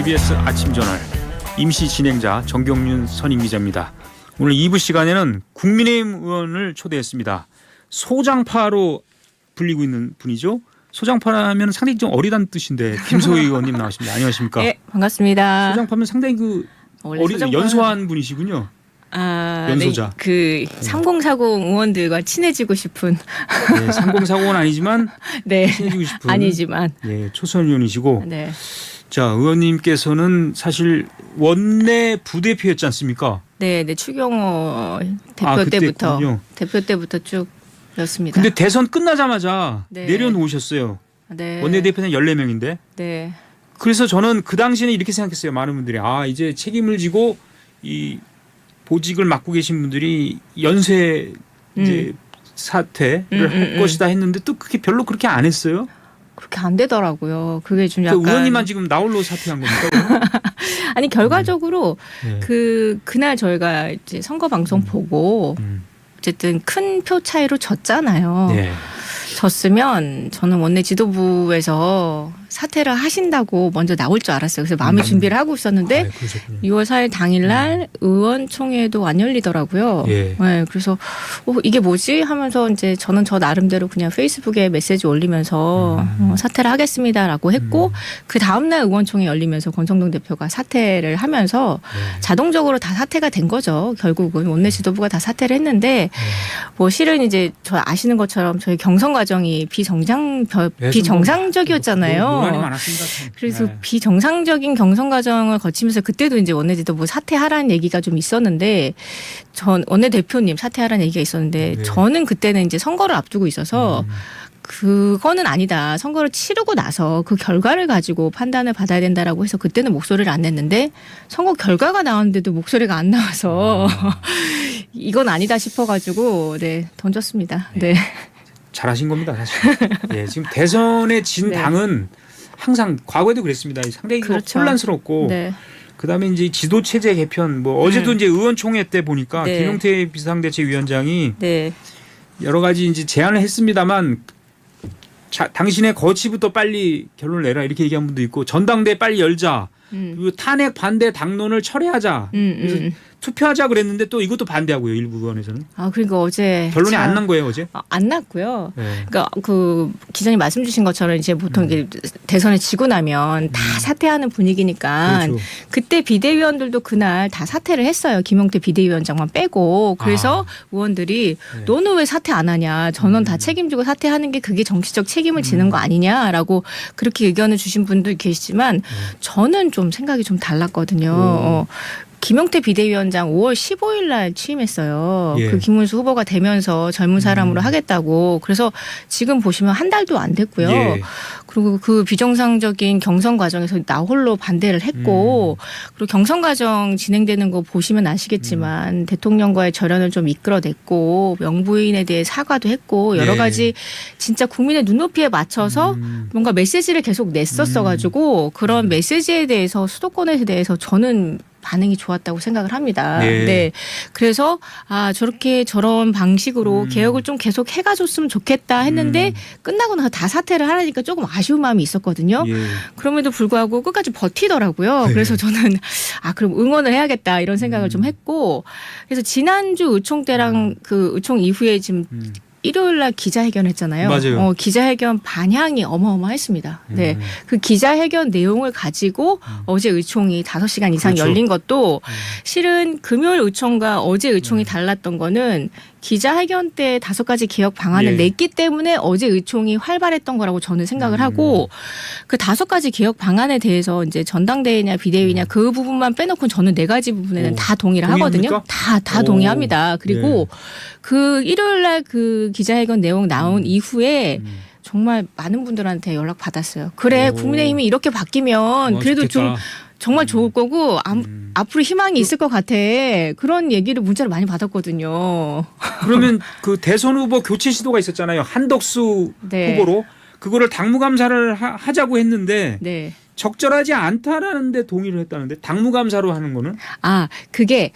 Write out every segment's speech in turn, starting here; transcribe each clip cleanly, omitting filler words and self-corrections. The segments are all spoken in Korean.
TBS 아침 저널 임시 진행자 정경윤 선임 기자입니다. 오늘 2부 시간에는 국민의힘 의원을 초대했습니다. 소장파로 불리고 있는 분이죠. 소장파라면 상당히 좀 어리다는 뜻인데 김소희 의원님 나오십니다. 안녕하십니까? 네, 반갑습니다. 소장파면 상당히 연소한 분이시군요. 연소자. 네, 그 3040 의원들과 친해지고 싶은. 네, 3040은 아니지만 네, 친해지고 싶은. 아니지만. 네, 초선 의원이시고. 네. 자, 의원님께서는 사실 원내 부대표였지 않습니까? 네, 추경호 대표 때부터 쭉였습니다. 근데 대선 끝나자마자 네. 내려놓으셨어요. 네. 원내대표는 14명인데. 네. 그래서 저는 그 당시에는 이렇게 생각했어요. 많은 분들이 이제 책임을 지고 이 보직을 맡고 계신 분들이 연쇄 이제 사퇴를 할 것이다 했는데 또 그게 별로 그렇게 안 했어요. 그렇게 안 되더라고요. 그게 좀 약간. 의원님만 지금 나홀로 사퇴한 겁니까? 아니 결과적으로 네. 그날 저희가 이제 선거 방송 보고 어쨌든 큰 표 차이로 졌잖아요. 네. 졌으면 저는 원내 지도부에서 사퇴를 하신다고 먼저 나올 줄 알았어요. 그래서 마음의 준비를 하고 있었는데 6월 4일 당일날 의원총회도 안 열리더라고요. 예. 네, 그래서 이게 뭐지 하면서 이제 저는 저 나름대로 그냥 페이스북에 메시지 올리면서 사퇴를 하겠습니다라고 했고 그 다음날 의원총회 열리면서 권성동 대표가 사퇴를 하면서 자동적으로 다 사퇴가 된 거죠. 결국은 원내 지도부가 다 사퇴를 했는데 뭐 실은 이제 저 아시는 것처럼 저희 경선 과정이 비정상적이었잖아요. 논란이 많았습니다. 그래서 비정상적인 경선 과정을 거치면서 그때도 이제 원내지도부 사퇴하라는 얘기가 좀 있었는데 전 원내대표님 사퇴하라는 얘기가 있었는데 저는 그때는 이제 선거를 앞두고 있어서 그거는 아니다. 선거를 치르고 나서 그 결과를 가지고 판단을 받아야 된다라고 해서 그때는 목소리를 안 냈는데 선거 결과가 나왔는데도 목소리가 안 나와서 이건 아니다 싶어가지고 네 던졌습니다. 네. 잘하신 겁니다, 사실. 예, 지금 대선에 진 당은 항상 과거에도 그랬습니다. 상당히 그렇죠. 혼란스럽고 네. 그다음에 이제 지도 체제 개편 어제도 이제 의원총회 때 보니까 김용태 비상대책위원장이 여러 가지 이제 제안을 했습니다만 당신의 거취부터 빨리 결론을 내라 이렇게 얘기한 분도 있고 전당대회 빨리 열자. 그리고 탄핵 반대 당론을 철회하자. 그래서 투표하자 그랬는데 또 이것도 반대하고요. 일부 의원에서는. 그러니까 어제 결론이 안 난 거예요, 어제? 안 났고요. 네. 그러니까 그 기자님 말씀 주신 것처럼 이제 보통 이게 대선에 지고 나면 다 사퇴하는 분위기니까 그렇죠. 그때 비대위원들도 그날 다 사퇴를 했어요. 김용태 비대위원장만 빼고. 그래서 의원들이 너는 왜 사퇴 안 하냐. 전원 다 책임지고 사퇴하는 게 그게 정치적 책임을 지는 거 아니냐라고 그렇게 의견을 주신 분도 계시지만 저는 좀 생각이 좀 달랐거든요. 김용태 비대위원장 5월 15일 날 취임했어요. 그 김문수 후보가 되면서 젊은 사람으로 하겠다고. 그래서 지금 보시면 한 달도 안 됐고요. 그리고 그 비정상적인 경선 과정에서 나 홀로 반대를 했고 그리고 경선 과정 진행되는 거 보시면 아시겠지만 대통령과의 절연을 좀 이끌어냈고 명부인에 대해 사과도 했고 여러 가지 진짜 국민의 눈높이에 맞춰서 뭔가 메시지를 계속 냈었어 가지고 그런 메시지에 대해서 수도권에 대해서 저는 반응이 좋았다고 생각을 합니다. 네. 그래서 저런 방식으로 개혁을 좀 계속 해가줬으면 좋겠다 했는데 끝나고 나서 다 사퇴를 하라니까 조금 아쉬운 마음이 있었거든요. 그럼에도 불구하고 끝까지 버티더라고요. 그래서 저는 그럼 응원을 해야겠다 이런 생각을 좀 했고 그래서 지난주 의총 때랑 그 의총 이후에 지금 일요일 날 기자회견 했잖아요. 맞아요. 기자회견 반향이 어마어마했습니다. 네. 그 기자회견 내용을 가지고 어제 의총이 5시간 이상 열린 것도 실은 금요일 의총과 어제 의총이 달랐던 거는 기자회견 때 5가지 개혁 방안을 냈기 때문에 어제 의총이 활발했던 거라고 저는 생각을 하고 그 5가지 개혁 방안에 대해서 이제 전당대회냐 비대위냐 그 부분만 빼놓고 저는 4가지 부분에는 다 동의를 하거든요. 다 동의합니다. 그리고 그 일요일 날 그 기자회견 내용 나온 이후에 정말 많은 분들한테 연락 받았어요. 그래 국민의힘이 이렇게 바뀌면 그래도 좀 정말 좋을 거고 앞으로 희망이 있을 것 같아. 그런 얘기를 문자를 많이 받았거든요. 그러면 그 대선 후보 교체 시도가 있었잖아요. 한덕수 후보로. 그거를 당무감사를 하자고 했는데 적절하지 않다라는데 동의를 했다는데 당무감사로 하는 거는? 그게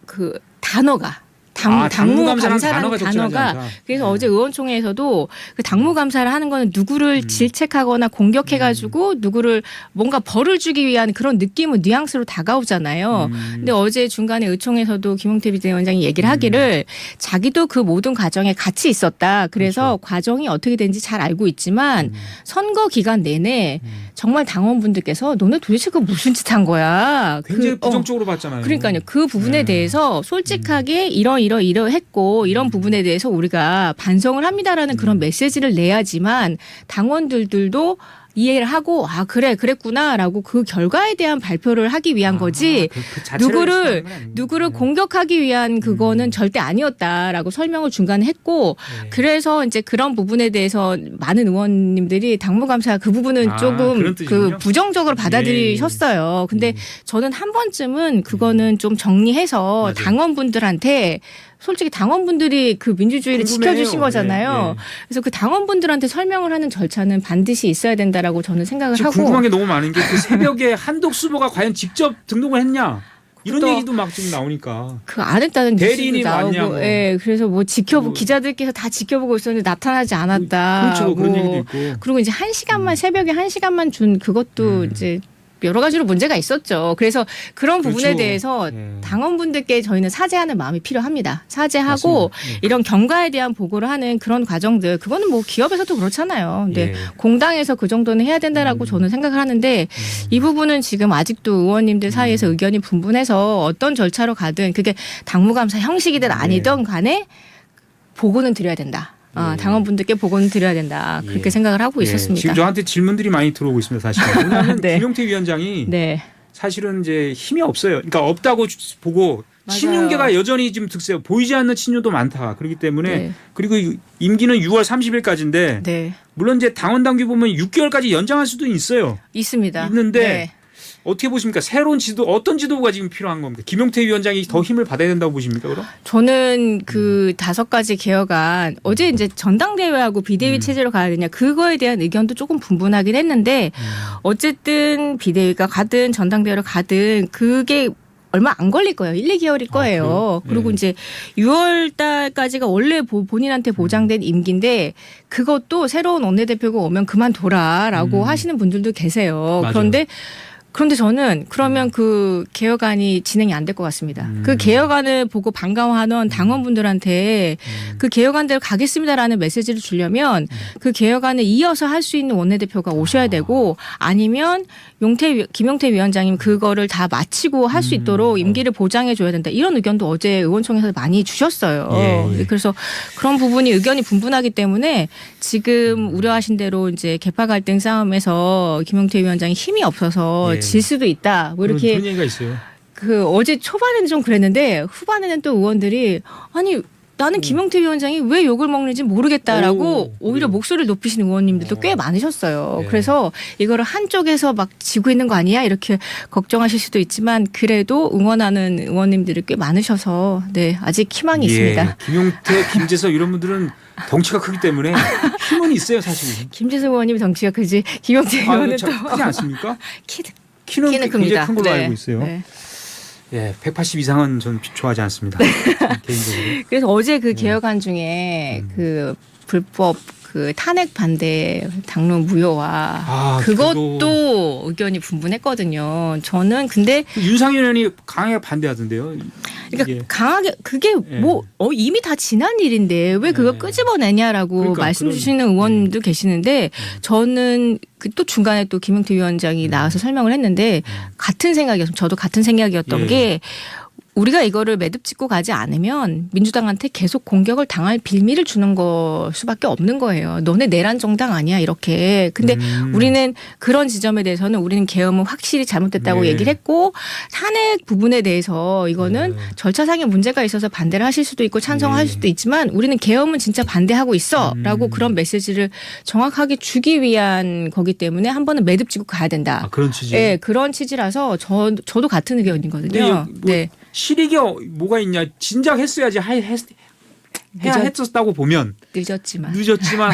그 단어가 당무감사라는 단어가 적절하지 않다. 그래서 어제 의원총회에서도 그 당무감사를 하는 거는 누구를 질책하거나 공격해가지고 누구를 뭔가 벌을 주기 위한 그런 느낌은 뉘앙스로 다가오잖아요. 근데 어제 중간에 의총에서도 김용태 비대위원장이 얘기를 하기를 자기도 그 모든 과정에 같이 있었다. 그래서 그렇죠. 과정이 어떻게 되는지 잘 알고 있지만 선거 기간 내내 정말 당원분들께서 너네 도대체 그 무슨 짓 한 거야. 굉장히 부정적으로 봤잖아요. 그러니까요. 그 부분에 대해서 솔직하게 이러했고 이런 부분에 대해서 우리가 반성을 합니다라는 그런 메시지를 내야지만 당원들도 이해를 하고 그랬구나라고 그 결과에 대한 발표를 하기 위한 거지 누구를 공격하기 위한 그거는 절대 아니었다라고 설명을 중간에 했고 그래서 이제 그런 부분에 대해서 많은 의원님들이 당무감사 그 부분은 조금 그 부정적으로 받아들이셨어요. 근데 저는 한 번쯤은 그거는 좀 정리해서 맞아요. 당원분들한테 솔직히 당원분들이 그 민주주의를 지켜주신 거잖아요. 그래서 그 당원분들한테 설명을 하는 절차는 반드시 있어야 된다라고 저는 생각을 하고. 궁금한 게 너무 많은 게 그 새벽에 한독수 후보가 과연 직접 등록을 했냐. 이런 얘기도 막 지금 나오니까. 그 안 했다는 대리인이 뉴스도 나오고. 맞냐고. 예, 그래서 뭐 기자들께서 다 지켜보고 있었는데 나타나지 않았다. 그렇죠. 그런 얘기도 있고. 그리고 이제 1시간만 새벽에 1시간만 준 그것도 이제 여러 가지로 문제가 있었죠. 그래서 그런 부분에 대해서 당원분들께 저희는 사죄하는 마음이 필요합니다. 사죄하고 이런 경과에 대한 보고를 하는 그런 과정들 그거는 뭐 기업에서도 그렇잖아요. 근데 공당에서 그 정도는 해야 된다라고 저는 생각을 하는데 이 부분은 지금 아직도 의원님들 사이에서 의견이 분분해서 어떤 절차로 가든 그게 당무감사 형식이든 아니든 간에 보고는 드려야 된다. 당원분들께 보고는 드려야 된다. 그렇게 생각을 하고 있었습니다. 지금 저한테 질문들이 많이 들어오고 있습니다. 사실. 왜냐하면 네. 김용태 위원장이 네. 사실은 이제 힘이 없어요. 그러니까 없다고 보고 맞아요. 친윤계가 여전히 지금 득세요. 보이지 않는 친윤도 많다. 그렇기 때문에 그리고 임기는 6월 30일까지인데 물론 이제 당원 당규 보면 6개월까지 연장할 수도 있어요. 있습니다. 있는데 어떻게 보십니까? 새로운 지도 어떤 지도부가 지금 필요한 겁니까? 김용태 위원장이 더 힘을 받아야 된다고 보십니까? 그럼? 저는 그 5가지 개혁안 어제 이제 전당대회하고 비대위 체제로 가야 되냐 그거에 대한 의견도 조금 분분하긴 했는데 어쨌든 비대위가 가든 전당대회로 가든 그게 얼마 안 걸릴 거예요. 1, 2개월일 거예요. 그리고 이제 6월 달까지가 원래 본인한테 보장된 임기인데 그것도 새로운 원내대표가 오면 그만둬라라고 하시는 분들도 계세요. 맞아요. 그런데 저는 그러면 그 개혁안이 진행이 안 될 것 같습니다. 그 개혁안을 보고 반가워하는 당원분들한테 그 개혁안대로 가겠습니다라는 메시지를 주려면 그 개혁안을 이어서 할 수 있는 원내대표가 오셔야 되고 아니면 김용태 위원장님 그거를 다 마치고 할 수 있도록 임기를 보장해 줘야 된다. 이런 의견도 어제 의원총회에서 많이 주셨어요. 그래서 그런 부분이 의견이 분분하기 때문에 지금 우려하신 대로 이제 계파 갈등 싸움에서 김용태 위원장이 힘이 없어서 질 수도 있다. 뭐 이렇게 그런 얘기가 있어요. 그 어제 초반에는 좀 그랬는데 후반에는 또 의원들이 아니 나는 김용태 위원장이 왜 욕을 먹는지 모르겠다라고 오히려 목소리를 높이시는 의원님들도 꽤 많으셨어요. 그래서 이거를 한쪽에서 막 지고 있는 거 아니야 이렇게 걱정하실 수도 있지만 그래도 응원하는 의원님들이 꽤 많으셔서 아직 희망이 있습니다. 김용태, 김재석 이런 분들은 덩치가 크기 때문에 힘은 있어요 사실. 김재석 의원님 덩치가 크지 김용태 의원은 또 크지 않습니까? 키는 굉장히 큽니다. 큰 걸로 알고 있어요. 180 이상은 전 좋아하지 않습니다. 개인적으로. 그래서 어제 그 개혁안 중에 그 불법 그 탄핵 반대 당론 무효와 그것도 의견이 분분했거든요. 저는 근데 윤상현 의원이 강하게 반대하던데요. 그러니까 강하게 그게 뭐 이미 다 지난 일인데 왜 그걸 끄집어내냐라고 그러니까 말씀 주시는 의원도 계시는데 저는 또 중간에 또 김용태 위원장이 나와서 설명을 했는데 같은 생각이었어요. 저도 같은 생각이었던 게 우리가 이거를 매듭 짓고 가지 않으면 민주당한테 계속 공격을 당할 빌미를 주는 거 수밖에 없는 거예요. 너네 내란 정당 아니야 이렇게. 근데 우리는 그런 지점에 대해서는 우리는 계엄은 확실히 잘못됐다고 얘기를 했고 탄핵 부분에 대해서 이거는 절차상의 문제가 있어서 반대를 하실 수도 있고 찬성할 수도 있지만 우리는 계엄은 진짜 반대하고 있어라고 그런 메시지를 정확하게 주기 위한 거기 때문에 한 번은 매듭 짓고 가야 된다. 그런 취지. 네, 그런 취지라서 저도 같은 의견이거든요. 실익이 뭐가 있냐. 진작 했어야지 해야 했었다고 보면 늦었지만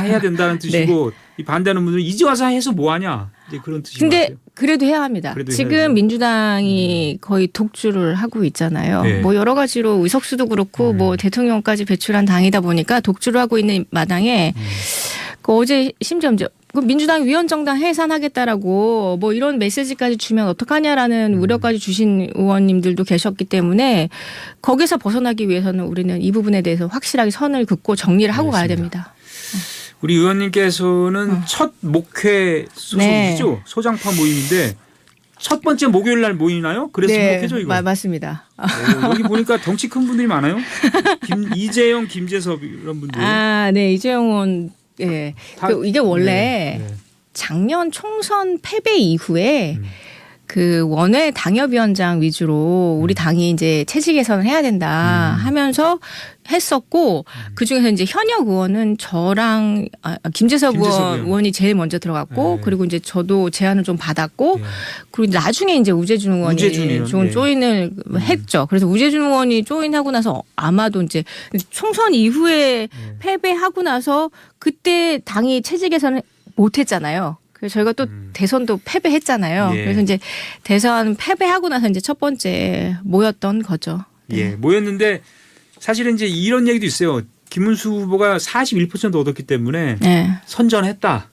해야 된다는 뜻이고 이 반대하는 분들은 이제 와서 해서 뭐하냐. 이제 그런 뜻인 것 근데 같아요. 그래도 해야 합니다. 그래도 지금 해야죠. 민주당이 거의 독주를 하고 있잖아요. 네. 뭐 여러 가지로 의석수도 그렇고 뭐 대통령까지 배출한 당이다 보니까 독주를 하고 있는 마당에 그 어제 심지어 이제 그 민주당 위원정당 해산하겠다라고 뭐 이런 메시지까지 주면 어떡하냐라는 우려까지 주신 의원님들도 계셨기 때문에 거기서 벗어나기 위해서는 우리는 이 부분에 대해서 확실하게 선을 긋고 정리를 하고 가야 됩니다. 우리 의원님께서는 첫 목회 소속이시죠? 네. 소장파 모임인데 첫 번째 목요일 날 모이나요? 그래서 목회죠 이거. 맞습니다. 여기 보니까 덩치 큰 분들이 많아요. 이재영, 김재섭 이런 분들. 아, 네. 이재영 의원. 예. 이게 원래 네. 작년 총선 패배 이후에 그 원외 당협위원장 위주로 우리 당이 이제 체질 개선을 해야 된다 하면서 했었고 그 중에서 이제 현역 의원은 저랑 김재섭 의원이 제일 먼저 들어갔고 그리고 이제 저도 제안을 좀 받았고 그리고 나중에 이제 우재준 의원이 좀 조인을 했죠. 그래서 우재준 의원이 조인하고 나서 아마도 이제 총선 이후에 패배하고 나서 그때 당이 체질 개선을 못했잖아요. 그래서 저희가 또 대선도 패배했잖아요. 예. 그래서 이제 대선 패배하고 나서 이제 첫 번째 모였던 거죠. 예, 모였는데 사실은 이제 이런 얘기도 있어요. 김문수 후보가 41% 얻었기 때문에 네. 선전했다.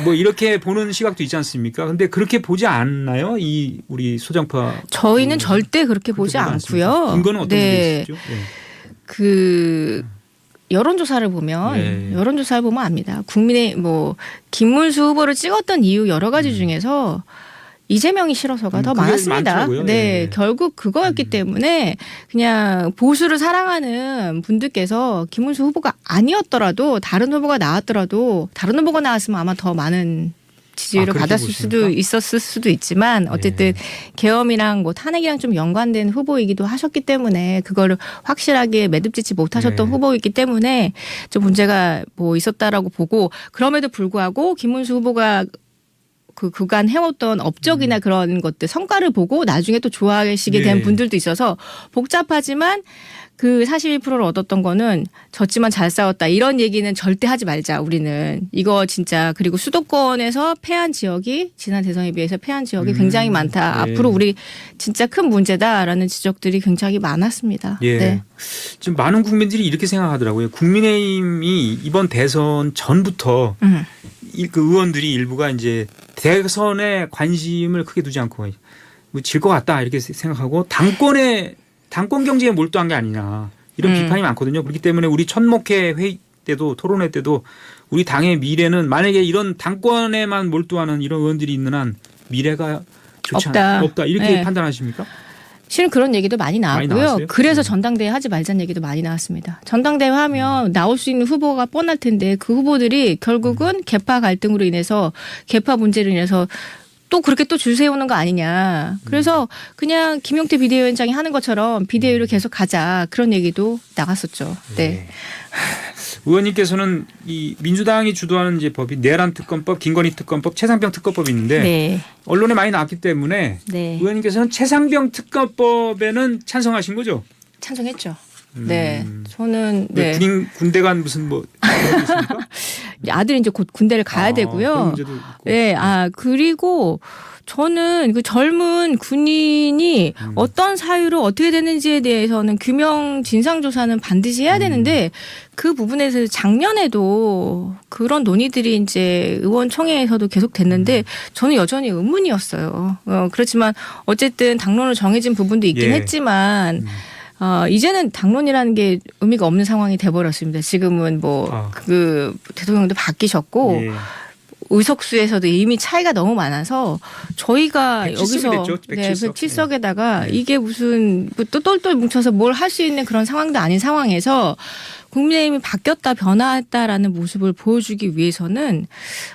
뭐 이렇게 보는 시각도 있지 않습니까? 근데 그렇게 보지 않나요? 이 우리 소장파. 저희는 절대 그렇게 보지 않고요. 근거는 어떤 게 있죠? 그 여론조사를 보면 여론조사를 보면 압니다. 국민의 뭐 김문수 후보를 찍었던 이유 여러 가지 중에서 이재명이 싫어서가 더 많았습니다. 네, 결국 그거였기 때문에 그냥 보수를 사랑하는 분들께서 김문수 후보가 아니었더라도 다른 후보가 나왔더라도 다른 후보가 나왔으면 아마 더 많은 지지율을 받았을 수도 있었을 수도 있지만 어쨌든 계엄이랑 뭐 탄핵이랑 좀 연관된 후보이기도 하셨기 때문에 그거를 확실하게 매듭짓지 못하셨던 후보이기 때문에 좀 문제가 뭐 있었다라고 보고 그럼에도 불구하고 김문수 후보가 그 그간 해왔던 업적이나 그런 것들 성과를 보고 나중에 또 좋아하시게 된 분들도 있어서 복잡하지만 그 41%를 얻었던 거는 졌지만 잘 싸웠다 이런 얘기는 절대 하지 말자 우리는 이거 진짜 그리고 수도권에서 패한 지역이 지난 대선에 비해서 패한 지역이 굉장히 많다. 앞으로 우리 진짜 큰 문제다라는 지적들이 굉장히 많았습니다. 예. 네. 지금 많은 국민들이 이렇게 생각하더라고요. 국민의힘이 이번 대선 전부터 그 의원들이 일부가 이제 대선에 관심을 크게 두지 않고 질 것 같다 이렇게 생각하고 당권 경제에 몰두한 게 아니냐 이런 비판이 많거든요. 그렇기 때문에 우리 첫 목회 회의 때도 토론회 때도 우리 당의 미래는 만약에 이런 당권에만 몰두하는 이런 의원들이 있는 한 미래가 좋지 없다 이렇게 판단하십니까? 실은 그런 얘기도 많이 나왔고요. 그래서 전당대회 하지 말자는 얘기도 많이 나왔습니다. 전당대회 하면 나올 수 있는 후보가 뻔할 텐데 그 후보들이 결국은 계파 갈등으로 인해서 계파 문제로 인해서 또 그렇게 또 줄 세우는 거 아니냐. 그래서 그냥 김용태 비대위원장이 하는 것처럼 비대위로 계속 가자. 그런 얘기도 나갔었죠. 네. 의원님께서는 이 민주당이 주도하는 이제 법이 내란 특검법, 김건희 특검법, 최상병 특검법이 있는데 언론에 많이 나왔기 때문에 의원님께서는 최상병 특검법에는 찬성하신 거죠? 찬성했죠. 네, 저는 군대 간 무슨 뭐 있습니까? 아들이 이제 곧 군대를 가야 되고요. 네, 그리고 저는 그 젊은 군인이 어떤 사유로 어떻게 되는지에 대해서는 규명 진상조사는 반드시 해야 되는데 그 부분에 대해서 작년에도 그런 논의들이 이제 의원총회에서도 계속 됐는데 저는 여전히 의문이었어요. 그렇지만 어쨌든 당론으로 정해진 부분도 있긴 했지만 이제는 당론이라는 게 의미가 없는 상황이 돼버렸습니다. 지금은 그 대통령도 바뀌셨고 의석수에서도 이미 차이가 너무 많아서 저희가 여기서 107석에다가 이게 무슨 또 똘똘 뭉쳐서 뭘 할 수 있는 그런 상황도 아닌 상황에서 국민의힘이 바뀌었다 변화했다라는 모습을 보여주기 위해서는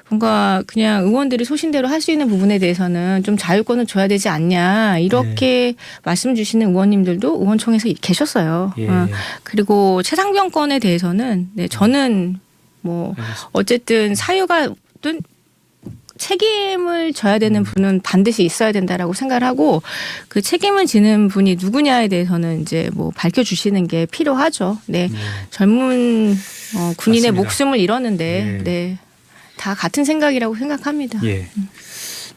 뭔가 그냥 의원들이 소신대로 할 수 있는 부분에 대해서는 좀 자율권을 줘야 되지 않냐 이렇게 말씀 주시는 의원님들도 의원총회에서 계셨어요. 그리고 최상병 건에 대해서는 저는 뭐 어쨌든 사유가 책임을 져야 되는 분은 반드시 있어야 된다라고 생각을 하고 그 책임을 지는 분이 누구냐에 대해서는 이제 뭐 밝혀주시는 게 필요하죠. 네, 젊은 군인의 맞습니다. 목숨을 잃었는데 다 같은 생각이라고 생각합니다.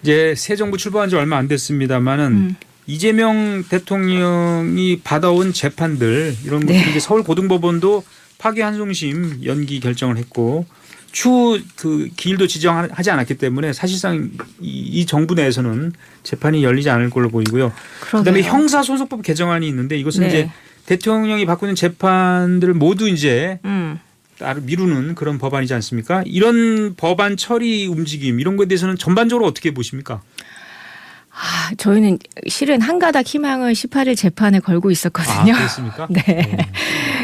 이제 새 정부 출범한 지 얼마 안 됐습니다만은 이재명 대통령이 받아온 재판들 이런 것들 이제 서울고등법원도 파기환송심 연기 결정을 했고 추후 그 기일도 지정하지 않았기 때문에 사실상 이 정부 내에서는 재판이 열리지 않을 걸로 보이고요. 그다음에 형사소송법 개정안이 있는데 이것은 이제 대통령이 받고 있는 재판들을 모두 이제 따로 미루는 그런 법안이지 않습니까? 이런 법안 처리 움직임 이런 것에 대해서는 전반적으로 어떻게 보십니까? 저희는 실은 한 가닥 희망을 18일 재판에 걸고 있었거든요. 그렇습니까? 네.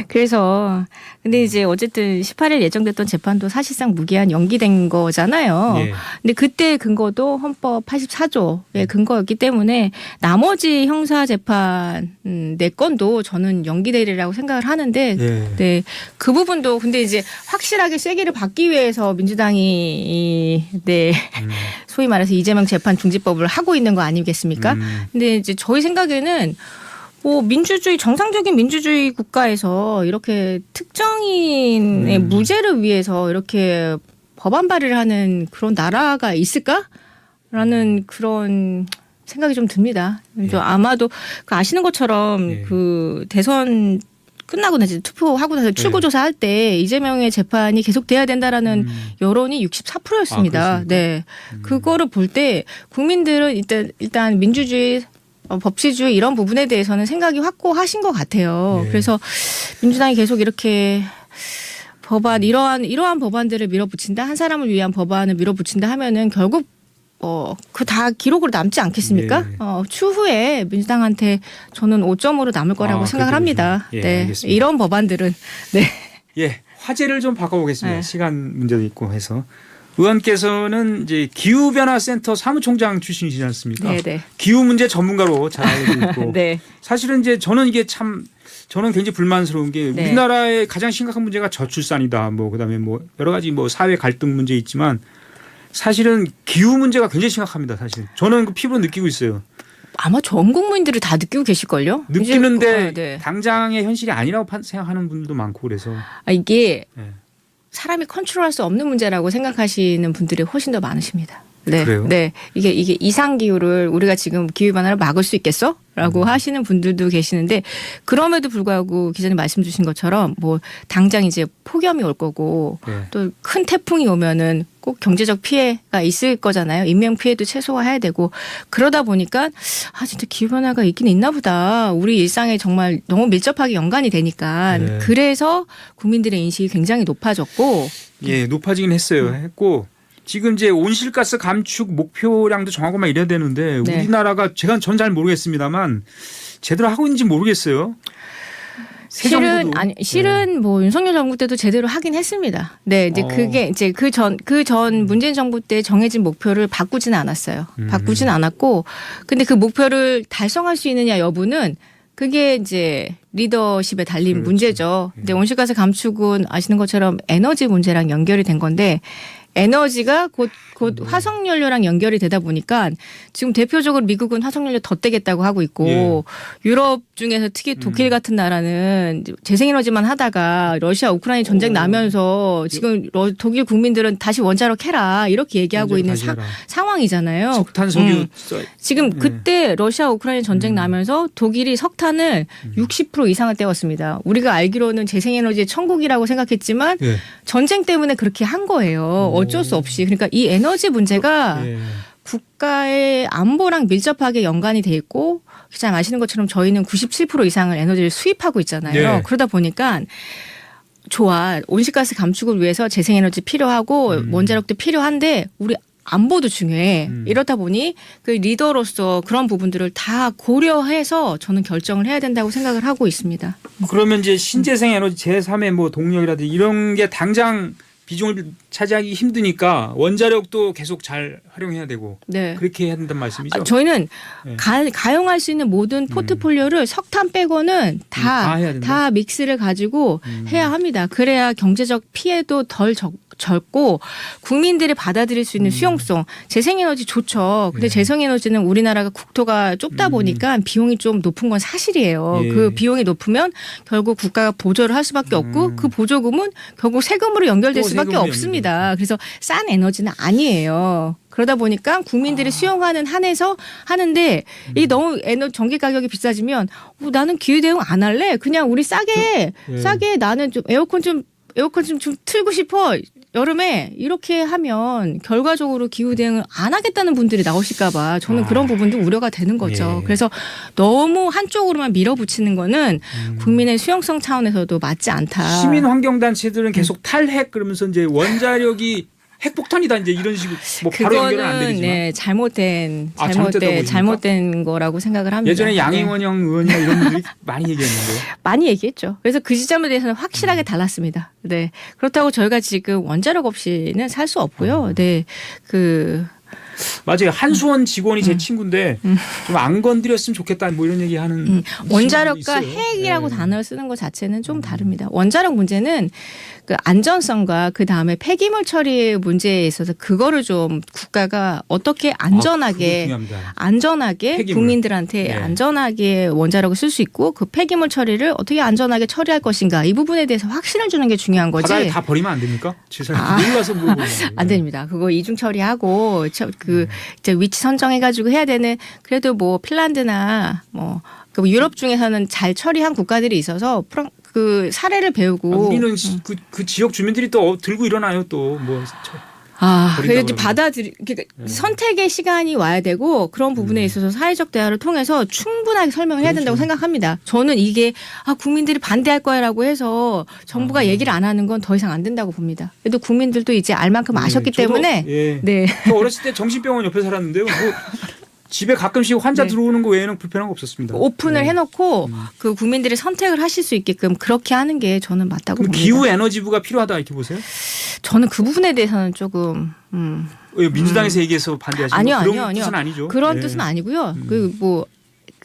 그래서 근데 이제 어쨌든 18일 예정됐던 재판도 사실상 무기한 연기된 거잖아요. 예. 근데 그때 근거도 헌법 84조의 근거였기 때문에 나머지 형사 재판 4건도 저는 연기되리라고 생각을 하는데 네. 그 부분도 근데 이제 확실하게 쐐기를 받기 위해서 민주당이 소위 말해서 이재명 재판 중지법을 하고 있는 거 아니겠습니까? 근데 이제 저희 생각에는 뭐 민주주의 정상적인 민주주의 국가에서 이렇게 특정인의 무죄를 위해서 이렇게 법안 발의를 하는 그런 나라가 있을까라는 그런 생각이 좀 듭니다. 아마도 아시는 것처럼 그 대선 끝나고 나서 투표하고 나서 출구조사할 때 이재명의 재판이 계속돼야 된다라는 여론이 64%였습니다. 네, 그거를 볼 때 국민들은 일단 민주주의, 법치주의 이런 부분에 대해서는 생각이 확고하신 것 같아요. 그래서 민주당이 계속 이렇게 법안 이러한 법안들을 밀어붙인다, 한 사람을 위한 법안을 밀어붙인다 하면은 결국 그 다 기록으로 남지 않겠습니까? 추후에 민주당한테 저는 5점으로 남을 거라고 생각을 합니다. 네, 알겠습니다. 이런 법안들은 화제를 좀 바꿔보겠습니다. 시간 문제도 있고 해서 의원께서는 이제 기후변화센터 사무총장 출신이시지 않습니까? 기후 문제 전문가로 잘 알고 있고 사실은 이제 저는 이게 저는 굉장히 불만스러운 게 우리나라의 가장 심각한 문제가 저출산이다. 뭐 그다음에 뭐 여러 가지 뭐 사회 갈등 문제 있지만. 사실은 기후 문제가 굉장히 심각합니다. 사실 저는 그 피부로 느끼고 있어요. 아마 전 국민들이 다 느끼고 계실걸요? 느끼는데 당장의 현실이 아니라고 생각하는 분들도 많고 그래서 이게 사람이 컨트롤할 수 없는 문제라고 생각하시는 분들이 훨씬 더 많으십니다. 그래요? 네, 이게 이상 기후를 우리가 지금 기후 변화를 막을 수 있겠어? 라고 하시는 분들도 계시는데 그럼에도 불구하고 기자님 말씀 주신 것처럼 뭐 당장 이제 폭염이 올 거고 또 큰 태풍이 오면은 꼭 경제적 피해가 있을 거잖아요. 인명 피해도 최소화해야 되고 그러다 보니까 진짜 기후 변화가 있긴 있나 보다. 우리 일상에 정말 너무 밀접하게 연관이 되니까 그래서 국민들의 인식이 굉장히 높아졌고 높아지긴 했고 지금 이제 온실가스 감축 목표량도 정하고 막 이래야 되는데 우리나라가 전 잘 모르겠습니다만 제대로 하고 있는지 모르겠어요. 실은 뭐 윤석열 정부 때도 제대로 하긴 했습니다. 네, 이제 그게 이제 그 전 문재인 정부 때 정해진 목표를 바꾸지는 않았어요. 바꾸지는 않았고, 근데 그 목표를 달성할 수 있느냐 여부는 그게 이제 리더십에 달린 문제죠. 근데 온실가스 감축은 아시는 것처럼 에너지 문제랑 연결이 된 건데. 에너지가 곧 화석연료랑 연결이 되다 보니까 지금 대표적으로 미국은 화석연료 덧대겠다고 하고 있고 유럽 중에서 특히 독일 같은 나라는 재생에너지만 하다가 러시아 우크라이나 전쟁 나면서 지금 독일 국민들은 다시 원자로 캐라 이렇게 얘기하고 있는 상황이잖아요. 석탄 석유 지금 그때 러시아 우크라이나 전쟁 나면서 독일이 석탄을 60% 이상을 떼었습니다. 우리가 알기로는 재생에너지의 천국이라고 생각했지만 전쟁 때문에 그렇게 한 거예요. 어쩔 수 없이. 그러니까 이 에너지 문제가 국가의 안보랑 밀접하게 연관이 돼 있고 기자님 아시는 것처럼 저희는 97% 이상을 에너지를 수입하고 있잖아요. 그러다 보니까 좋아. 온실가스 감축을 위해서 재생에너지 필요하고 원자력도 필요한데 우리 안보도 중요해. 이렇다 보니 그 리더로서 그런 부분들을 다 고려해서 저는 결정을 해야 된다고 생각을 하고 있습니다. 그러면 이제 신재생 에너지 제3의 뭐 동력이라든지 이런 게 당장 비중을 차지하기 힘드니까 원자력도 계속 잘 활용해야 되고 그렇게 해야 된다는 말씀이죠? 저희는 가용할 수 있는 모든 포트폴리오를 석탄 빼고는 다 믹스를 가지고 해야 합니다. 그래야 경제적 피해도 덜 적고 국민들이 받아들일 수 있는 수용성. 재생에너지 좋죠. 근데 재생에너지는 우리나라가 국토가 좁다 보니까 비용이 좀 높은 건 사실이에요. 그 비용이 높으면 결국 국가가 보조를 할 수밖에 없고 그 보조금은 결국 세금으로 연결될 수밖에 수밖에 세금이 없습니다. 그래서 싼 에너지는 아니에요. 그러다 보니까 국민들이 수용하는 한에서 하는데 이 너무 전기 가격이 비싸지면 나는 기후 대응 안 할래. 그냥 우리 싸게 나는 좀 에어컨 좀 틀고 싶어. 여름에 이렇게 하면 결과적으로 기후 대응을 안 하겠다는 분들이 나오실까 봐 저는 그런 부분도 우려가 되는 거죠. 그래서 너무 한쪽으로만 밀어붙이는 거는 국민의 수용성 차원에서도 맞지 않다. 시민환경단체들은 계속 탈핵 그러면서 이제 원자력이 핵폭탄이다 이제 이런 식으로 뭐 바로 연결은 안 되지만 네, 잘못된 거라고 생각을 합니다. 예전에 양희원영 의원이나 이런 분들이 많이 얘기했는데 많이 얘기했죠. 그래서 그 지점에 대해서는 확실하게 달랐습니다. 네, 그렇다고 저희가 지금 원자력 없이는 살 수 없고요. 네, 맞아요. 한수원 직원이 제 친구인데 좀 안 건드렸으면 좋겠다 뭐 이런 얘기하는 원자력과 핵이라고 단어를 쓰는 것 자체는 좀 다릅니다. 원자력 문제는 그 안전성과 그 다음에 폐기물 처리 문제에 있어서 그거를 좀 국가가 어떻게 안전하게 폐기물. 국민들한테 안전하게 원자력을 쓸 수 있고 그 폐기물 처리를 어떻게 안전하게 처리할 것인가 이 부분에 대해서 확신을 주는 게 중요한 거지. 바다에 다 버리면 안 됩니까? 몰라서 물어보는 안 됩니다. 그거 이중 처리하고 이제 위치 선정해가지고 해야 되는 그래도 뭐 핀란드나 뭐 유럽 중에서는 잘 처리한 국가들이 있어서 그 사례를 배우고 우리는 그 지역 주민들이 또 들고 일어나요 또 뭐. 그래도 그러니까 선택의 시간이 와야 되고 그런 부분에 있어서 사회적 대화를 통해서 충분하게 설명을 해야 된다고 생각합니다. 저는 이게 국민들이 반대할 거야라고 해서 정부가 얘기를 안 하는 건 더 이상 안 된다고 봅니다. 그래도 국민들도 이제 알 만큼 아셨기 때문에. 네. 저 어렸을 때 정신병원 옆에 살았는데요. 뭐 집에 가끔씩 환자 들어오는 거 외에는 불편한 거 없었습니다. 오픈을 해놓고 그 국민들이 선택을 하실 수 있게끔 그렇게 하는 게 저는 맞다고 봅니다. 기후 에너지부가 필요하다 이렇게 보세요? 저는 그 부분에 대해서는 조금 민주당에서 얘기해서 반대하시는 그런 뜻은 아니죠. 그런 뜻은 아니고요. 그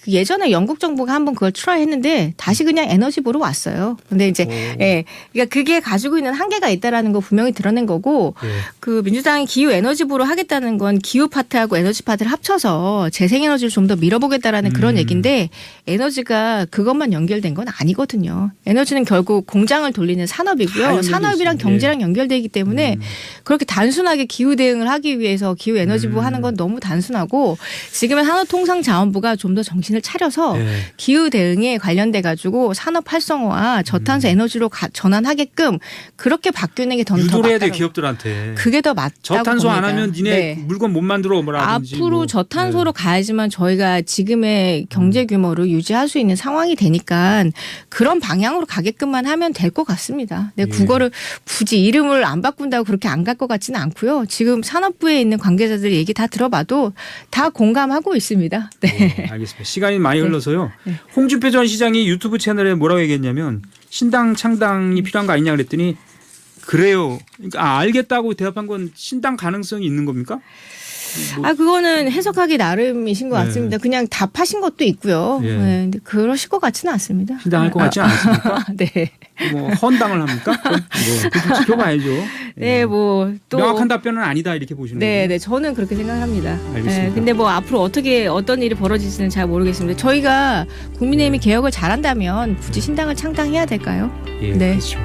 예전에 영국 정부가 한번 그걸 트라이했는데 다시 그냥 에너지부로 왔어요. 근데 이제 그러니까 그게 가지고 있는 한계가 있다라는 거 분명히 드러낸 거고 그 민주당이 기후 에너지부로 하겠다는 건 기후 파트하고 에너지 파트를 합쳐서 재생에너지를 좀 더 밀어보겠다라는 그런 얘기인데 에너지가 그것만 연결된 건 아니거든요. 에너지는 결국 공장을 돌리는 산업이고요. 산업이랑 경제랑 연결되기 때문에 그렇게 단순하게 기후 대응을 하기 위해서 기후 에너지부 하는 건 너무 단순하고 지금의 산업통상자원부가 좀 더 정신을 차려서 기후 대응에 관련돼 가지고 산업 활성화, 저탄소 에너지로 전환하게끔 그렇게 바뀌는 게 더 유도해야 돼 기업들한테. 그게 더 맞다고 저탄소 봅니다. 안 하면 니네 물건 못 만들어 뭐라든지. 앞으로 저탄소로 가야지만 저희가 지금의 경제 규모를 유지할 수 있는 상황이 되니까 그런 방향으로 가게끔만 하면 될 것 같습니다. 근데 그거를 굳이 이름을 안 바꾼다고 그렇게 안 갈 것 같지는 않고요. 지금 산업부에 있는 관계자들 얘기 다 들어봐도 다 공감하고 있습니다. 네. 알겠습니다. 시간이 많이 흘러서요. 홍준표 전 시장이 유튜브 채널에 뭐라고 얘기했냐면 신당 창당이 필요한 거 아니냐 그랬더니 그래요. 그러니까 알겠다고 대답한 건 신당 가능성이 있는 겁니까? 그거는 해석하기 나름이신 것 같습니다. 그냥 답하신 것도 있고요. 네, 근데 그러실 것 같지는 않습니다. 신당할 것 같지 않습니까? 네. 뭐 헌당을 합니까? 좀 지켜봐야죠. 네, 뭐 또 명확한 답변은 아니다 이렇게 보시는 거예요. 네, 저는 그렇게 생각합니다. 알겠습니다. 네, 근데 뭐 앞으로 어떤 일이 벌어질지는 잘 모르겠습니다. 저희가 국민의힘이 개혁을 잘한다면 굳이 신당을 창당해야 될까요? 네, 네. 그렇죠.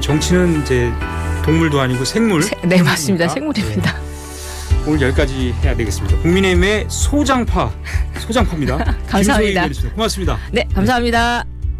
정치는 이제 동물도 아니고 생물. 네, 맞습니다. 생물입니다. 오늘 여기까지 해야 되겠습니다. 국민의힘의 소장파입니다. 감사합니다. 고맙습니다. 네, 감사합니다.